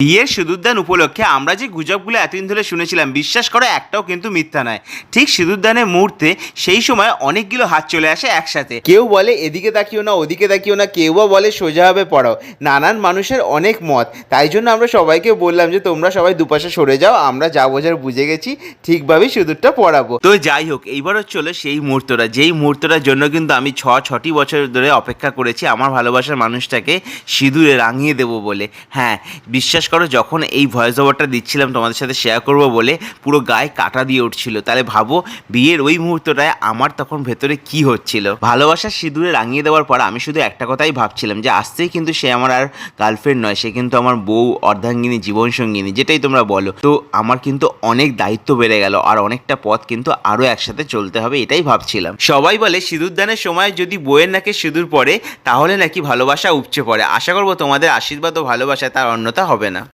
বিয়ের সিঁদুরদান উপলক্ষে আমরা যে গুজবগুলো এতদিন ধরে শুনেছিলাম, বিশ্বাস করো একটাও কিন্তু মিথ্যা নয়। ঠিক সিঁদুরদানের মুহূর্তে সেই সময় অনেকগুলো হাত চলে আসে একসাথে। কেউ বলে এদিকে তাকিও না, ওদিকে তাকিও না, কেউ বা বলে সোজাভাবে পড়াও। নানান মানুষের অনেক মত, তাই জন্য আমরা সবাইকে বললাম যে তোমরা সবাই দুপাশে সরে যাও, আমরা যা বোঝার বুঝে গেছি, ঠিকভাবেই সিঁদুরটা পড়াবো। তো যাই হোক, এইবার হচ্ছিল সেই মুহূর্তটা, যেই মুহূর্তটার জন্য কিন্তু আমি ছটি বছর ধরে অপেক্ষা করেছি আমার ভালোবাসার মানুষটাকে সিঁদুরে রাঙিয়ে দেবো বলে। হ্যাঁ, বিশ্বাস করো, যখন এই ভয়েস ওভারটা দিচ্ছিলাম তোমাদের সাথে শেয়ার করব বলে, পুরো গায়ে কাটা দিয়ে উঠছিল। তাহলে ভাবো বিয়ের ওই মুহূর্তটায় আমার তখন ভেতরে কি হচ্ছিল। ভালোবাসার সিঁদুরে রাঙিয়ে দেওয়ার পর আমি শুধু একটা কথাই ভাবছিলাম যে আজকেই কিন্তু সে আমার আর গার্লফ্রেন্ড নয়, সে কিন্তু আমার বউ, অর্ধাঙ্গিনী, জীবনসঙ্গিনী, যেটাই তোমরা বলো। তো আমার কিন্তু অনেক দায়িত্ব বেড়ে গেল, আর অনেকটা পথ কিন্তু আরও একসাথে চলতে হবে, এটাই ভাবছিলাম। সবাই বলে সিঁদুরদানের সময় যদি বউয়ের নাকে সিঁদুর পড়ে তাহলে নাকি ভালোবাসা উপচে পড়ে। আশা করবো তোমাদের আশীর্বাদ ও ভালোবাসায় তার অন্যতা হবে না।